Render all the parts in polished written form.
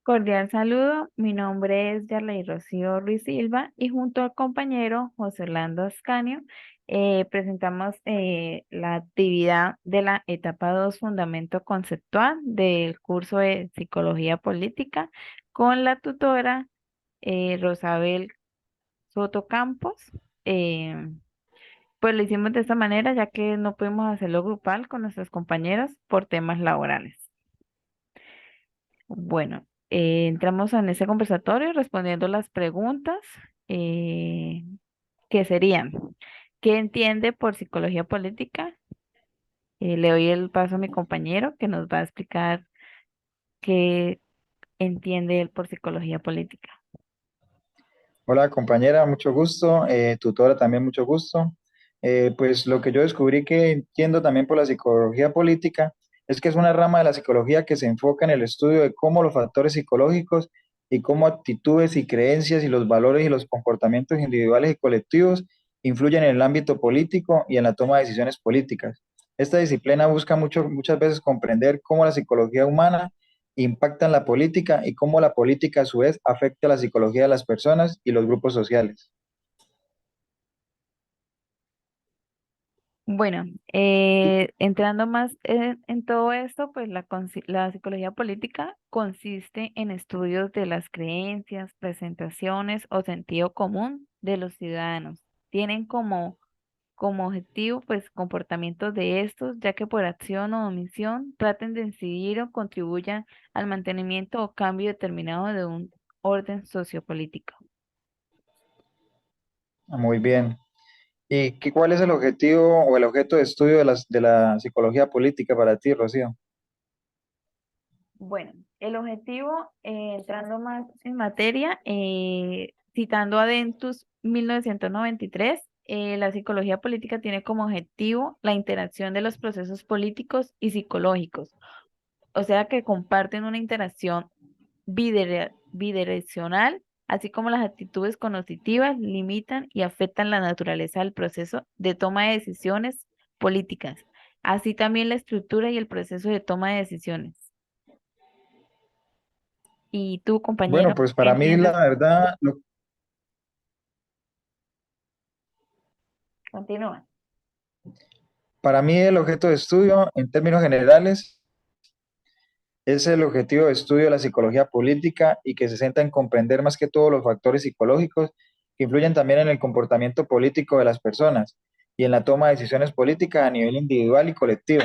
Cordial saludo, mi nombre es Yarley Rocío Ruiz Silva y junto al compañero José Orlando Ascanio presentamos la actividad de la etapa 2 Fundamento Conceptual del curso de Psicología Política con la tutora Rosabel Soto Campos. Eh, pues lo hicimos de esta manera ya que no pudimos hacerlo grupal con nuestros compañeros por temas laborales. Bueno, entramos en ese conversatorio respondiendo las preguntas eh, que serían, ¿qué entiende por psicología política? Le doy el paso a mi compañero que nos va a explicar qué entiende él por psicología política. Hola compañera, mucho gusto. Tutora también mucho gusto. Pues lo que yo descubrí que entiendo también por la psicología política es que es una rama de la psicología que se enfoca en el estudio de cómo los factores psicológicos y cómo actitudes y creencias y los valores y los comportamientos individuales y colectivos influyen en el ámbito político y en la toma de decisiones políticas. Esta disciplina busca muchas veces comprender cómo la psicología humana impactan la política y cómo la política a su vez afecta la psicología de las personas y los grupos sociales. Bueno, entrando más en todo esto, pues la psicología política consiste en estudios de las creencias, presentaciones o sentido común de los ciudadanos. Tienen como objetivo, pues, comportamientos de estos, ya que por acción o omisión traten de incidir o contribuyan al mantenimiento o cambio determinado de un orden sociopolítico. Muy bien. ¿Y cuál es el objetivo o el objeto de estudio de la psicología política para ti, Rocío? Bueno, el objetivo, entrando más en materia, citando a Dentus 1993, la psicología política tiene como objetivo la interacción de los procesos políticos y psicológicos, o sea que comparten una interacción bidireccional, así como las actitudes cognitivas limitan y afectan la naturaleza del proceso de toma de decisiones políticas, así también la estructura y el proceso de toma de decisiones. ¿Y tú, Bueno, compañero, pues qué para mí la entiendes? verdad, Continúa. para mí el objeto de estudio en términos generales es el objetivo de estudio de la psicología política y que se centra en comprender más que todo los factores psicológicos que influyen también en el comportamiento político de las personas y en la toma de decisiones políticas a nivel individual y colectivo.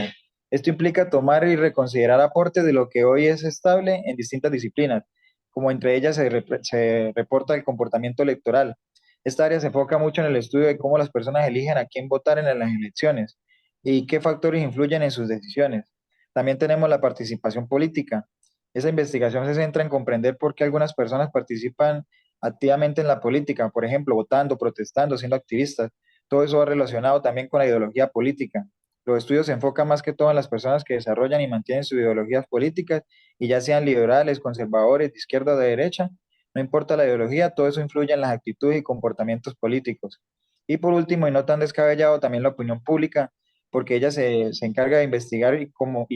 Esto implica tomar y reconsiderar aportes de lo que hoy es estable en distintas disciplinas, como entre ellas se reporta el comportamiento electoral. Esta área se enfoca mucho en el estudio de cómo las personas eligen a quién votar en las elecciones y qué factores influyen en sus decisiones. También tenemos la participación política. Esa investigación se centra en comprender por qué algunas personas participan activamente en la política, por ejemplo, votando, protestando, siendo activistas. Todo eso va relacionado también con la ideología política. Los estudios se enfocan más que todo en las personas que desarrollan y mantienen sus ideologías políticas, y ya sean liberales, conservadores, de izquierda o de derecha, no importa la ideología, todo eso influye en las actitudes y comportamientos políticos. Y por último, y no tan descabellado, también la opinión pública, porque ella se encarga de investigar y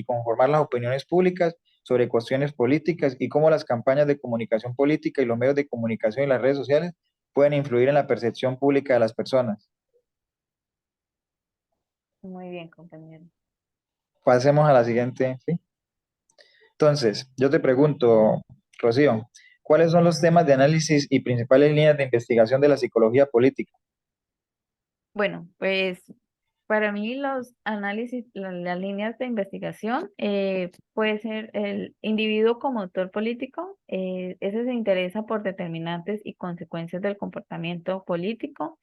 conformar las opiniones públicas sobre cuestiones políticas y cómo las campañas de comunicación política y los medios de comunicación y las redes sociales pueden influir en la percepción pública de las personas. Muy bien, compañero. Pasemos a la siguiente, ¿sí? Entonces, yo te pregunto, Rocío, ¿cuáles son los temas de análisis y principales líneas de investigación de la psicología política? Bueno, pues para mí los análisis, las líneas de investigación puede ser el individuo como actor político, ese se interesa por determinantes y consecuencias del comportamiento político.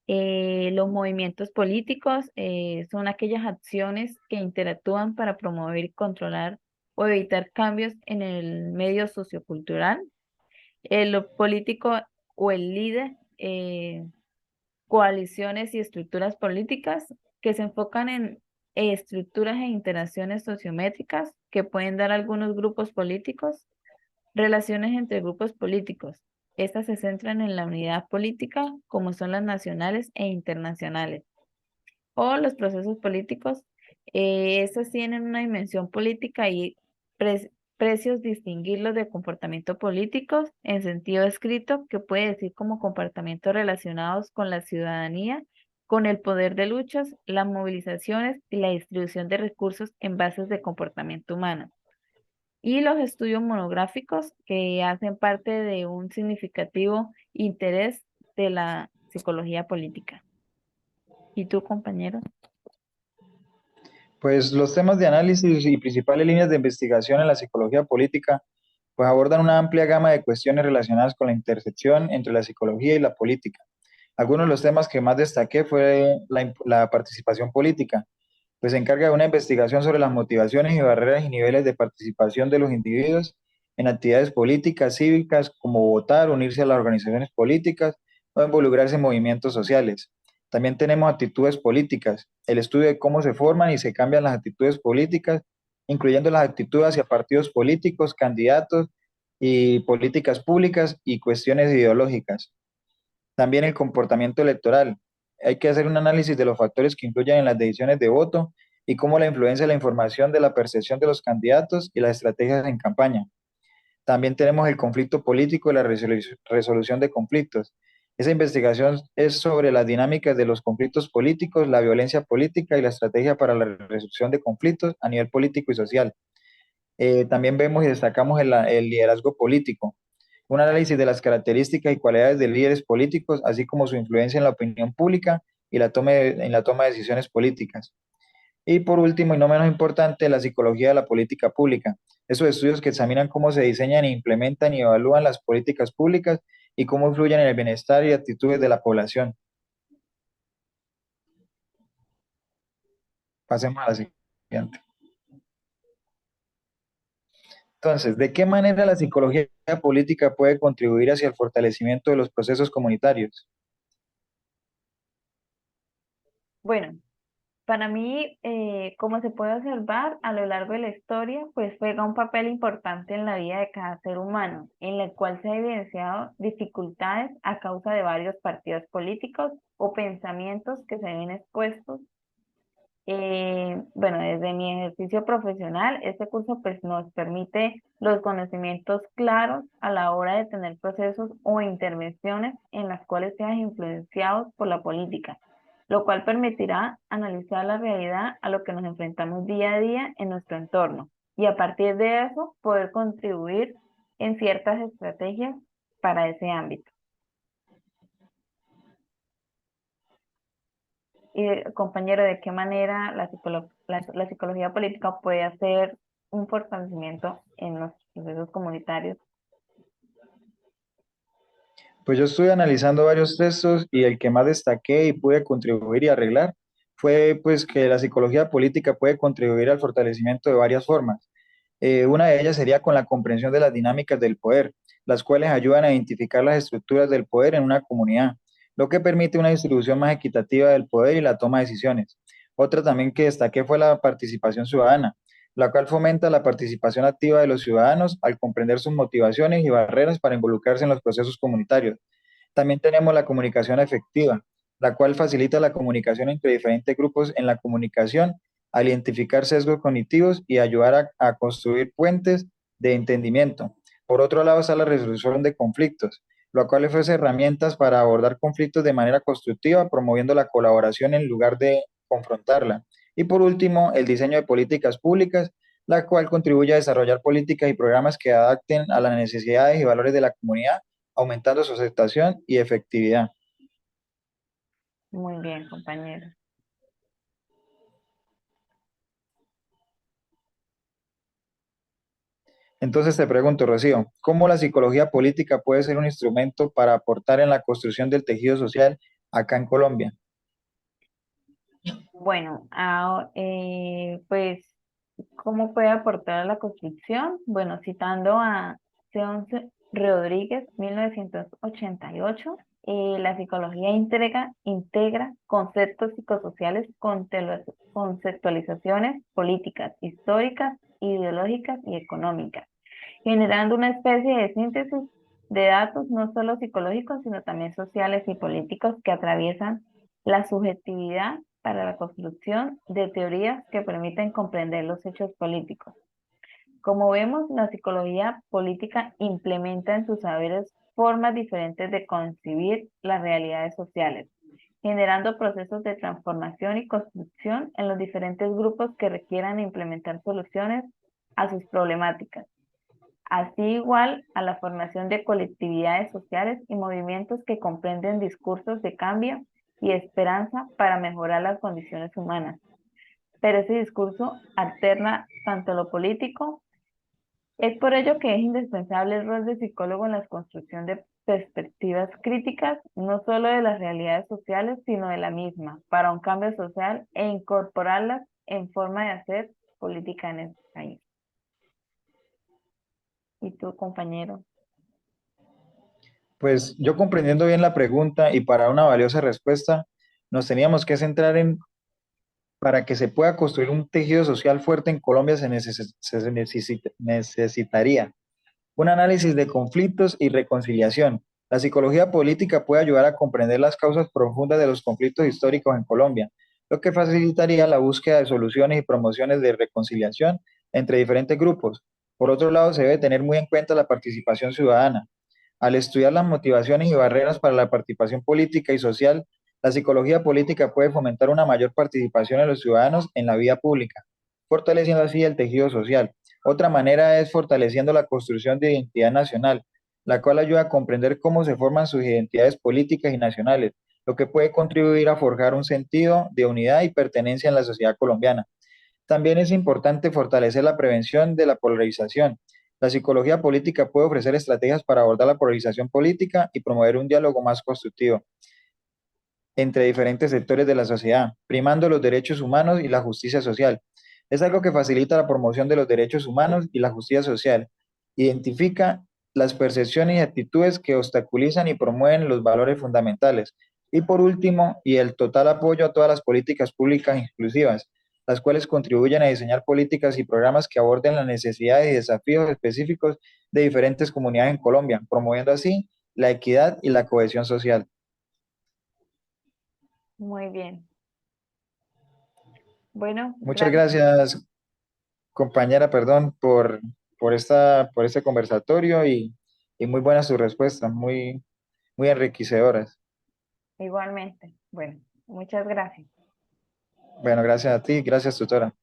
Los movimientos políticos son aquellas acciones que interactúan para promover y controlar o evitar cambios en el medio sociocultural. El político o el líder. Coaliciones y estructuras políticas que se enfocan en estructuras e interacciones sociométricas que pueden dar algunos grupos políticos, relaciones entre grupos políticos. Estas se centran en la unidad política, como son las nacionales e internacionales, o los procesos políticos. Estos tienen una dimensión política y precios distinguirlos de comportamientos políticos en sentido escrito, que puede decir como comportamientos relacionados con la ciudadanía, con el poder de luchas, las movilizaciones y la distribución de recursos en bases de comportamiento humano. Y los estudios monográficos que hacen parte de un significativo interés de la psicología política. ¿Y tú, compañero? Pues los temas de análisis y principales líneas de investigación en la psicología política pues abordan una amplia gama de cuestiones relacionadas con la intersección entre la psicología y la política. Algunos de los temas que más destaqué fue la participación política, pues se encarga de una investigación sobre las motivaciones y barreras y niveles de participación de los individuos en actividades políticas, cívicas, como votar, unirse a las organizaciones políticas o involucrarse en movimientos sociales. También tenemos actitudes políticas, el estudio de cómo se forman y se cambian las actitudes políticas, incluyendo las actitudes hacia partidos políticos, candidatos y políticas públicas y cuestiones ideológicas. También el comportamiento electoral. Hay que hacer un análisis de los factores que influyen en las decisiones de voto y cómo la influencia de la información de la percepción de los candidatos y las estrategias en campaña. También tenemos el conflicto político y la resolución de conflictos. Esa investigación es sobre las dinámicas de los conflictos políticos, la violencia política y la estrategia para la resolución de conflictos a nivel político y social. También vemos y destacamos el liderazgo político, un análisis de las características y cualidades de líderes políticos, así como su influencia en la opinión pública y en la toma de decisiones políticas. Y por último, y no menos importante, la psicología de la política pública. Esos estudios que examinan cómo se diseñan, implementan y evalúan las políticas públicas y cómo influyen en el bienestar y actitudes de la población. Pasemos a la siguiente. Entonces, ¿de qué manera la psicología política puede contribuir hacia el fortalecimiento de los procesos comunitarios? Bueno, para mí, como se puede observar a lo largo de la historia, pues juega un papel importante en la vida de cada ser humano, en la cual se ha evidenciado dificultades a causa de varios partidos políticos o pensamientos que se ven expuestos. Bueno, desde mi ejercicio profesional, este curso pues nos permite los conocimientos claros a la hora de tener procesos o intervenciones en las cuales sean influenciados por la política, lo cual permitirá analizar la realidad a lo que nos enfrentamos día a día en nuestro entorno y a partir de eso poder contribuir en ciertas estrategias para ese ámbito. Y compañero, ¿de qué manera la psicología política puede hacer un fortalecimiento en los procesos comunitarios? Pues yo estuve analizando varios textos y el que más destaqué y pude contribuir y arreglar fue pues que la psicología política puede contribuir al fortalecimiento de varias formas. Una de ellas sería con la comprensión de las dinámicas del poder, las cuales ayudan a identificar las estructuras del poder en una comunidad, lo que permite una distribución más equitativa del poder y la toma de decisiones. Otra también que destaqué fue la participación ciudadana, la cual fomenta la participación activa de los ciudadanos al comprender sus motivaciones y barreras para involucrarse en los procesos comunitarios. También tenemos la comunicación efectiva, la cual facilita la comunicación entre diferentes grupos en la comunicación al identificar sesgos cognitivos y ayudar a construir puentes de entendimiento. Por otro lado está la resolución de conflictos, lo cual ofrece herramientas para abordar conflictos de manera constructiva, promoviendo la colaboración en lugar de confrontarla. Y por último, el diseño de políticas públicas, la cual contribuye a desarrollar políticas y programas que adapten a las necesidades y valores de la comunidad, aumentando su aceptación y efectividad. Muy bien, compañero. Entonces te pregunto, Rocío, ¿cómo la psicología política puede ser un instrumento para aportar en la construcción del tejido social acá en Colombia? Bueno, pues, ¿cómo puede aportar a la construcción? Bueno, citando a Sean Rodríguez, 1988, la psicología integra conceptos psicosociales con conceptualizaciones políticas, históricas, ideológicas y económicas, generando una especie de síntesis de datos no solo psicológicos, sino también sociales y políticos que atraviesan la subjetividad para la construcción de teorías que permiten comprender los hechos políticos. Como vemos, la psicología política implementa en sus saberes formas diferentes de concebir las realidades sociales, generando procesos de transformación y construcción en los diferentes grupos que requieran implementar soluciones a sus problemáticas, así igual a la formación de colectividades sociales y movimientos que comprenden discursos de cambio y esperanza para mejorar las condiciones humanas. Pero ese discurso alterna tanto lo político. Es por ello que es indispensable el rol del psicólogo en la construcción de perspectivas críticas, no solo de las realidades sociales, sino de la misma, para un cambio social e incorporarlas en forma de hacer política en el país. ¿Y tú, compañero? Pues yo comprendiendo bien la pregunta y para una valiosa respuesta, nos teníamos que centrar en, para que se pueda construir un tejido social fuerte en Colombia necesitaría un análisis de conflictos y reconciliación. La psicología política puede ayudar a comprender las causas profundas de los conflictos históricos en Colombia, lo que facilitaría la búsqueda de soluciones y promociones de reconciliación entre diferentes grupos. Por otro lado, se debe tener muy en cuenta la participación ciudadana. Al estudiar las motivaciones y barreras para la participación política y social, la psicología política puede fomentar una mayor participación de los ciudadanos en la vida pública, fortaleciendo así el tejido social. Otra manera es fortaleciendo la construcción de identidad nacional, la cual ayuda a comprender cómo se forman sus identidades políticas y nacionales, lo que puede contribuir a forjar un sentido de unidad y pertenencia en la sociedad colombiana. También es importante fortalecer la prevención de la polarización. La psicología política puede ofrecer estrategias para abordar la polarización política y promover un diálogo más constructivo entre diferentes sectores de la sociedad, primando los derechos humanos y la justicia social. Es algo que facilita la promoción de los derechos humanos y la justicia social. Identifica las percepciones y actitudes que obstaculizan y promueven los valores fundamentales. Y por último, y el total apoyo a todas las políticas públicas inclusivas, las cuales contribuyen a diseñar políticas y programas que aborden las necesidades y desafíos específicos de diferentes comunidades en Colombia, promoviendo así la equidad y la cohesión social. Muy bien. Bueno, Muchas gracias. gracias, compañera, perdón, por este conversatorio y muy buenas sus respuestas, muy enriquecedoras. Igualmente. Bueno, muchas gracias. Bueno, gracias a ti, gracias, tutora.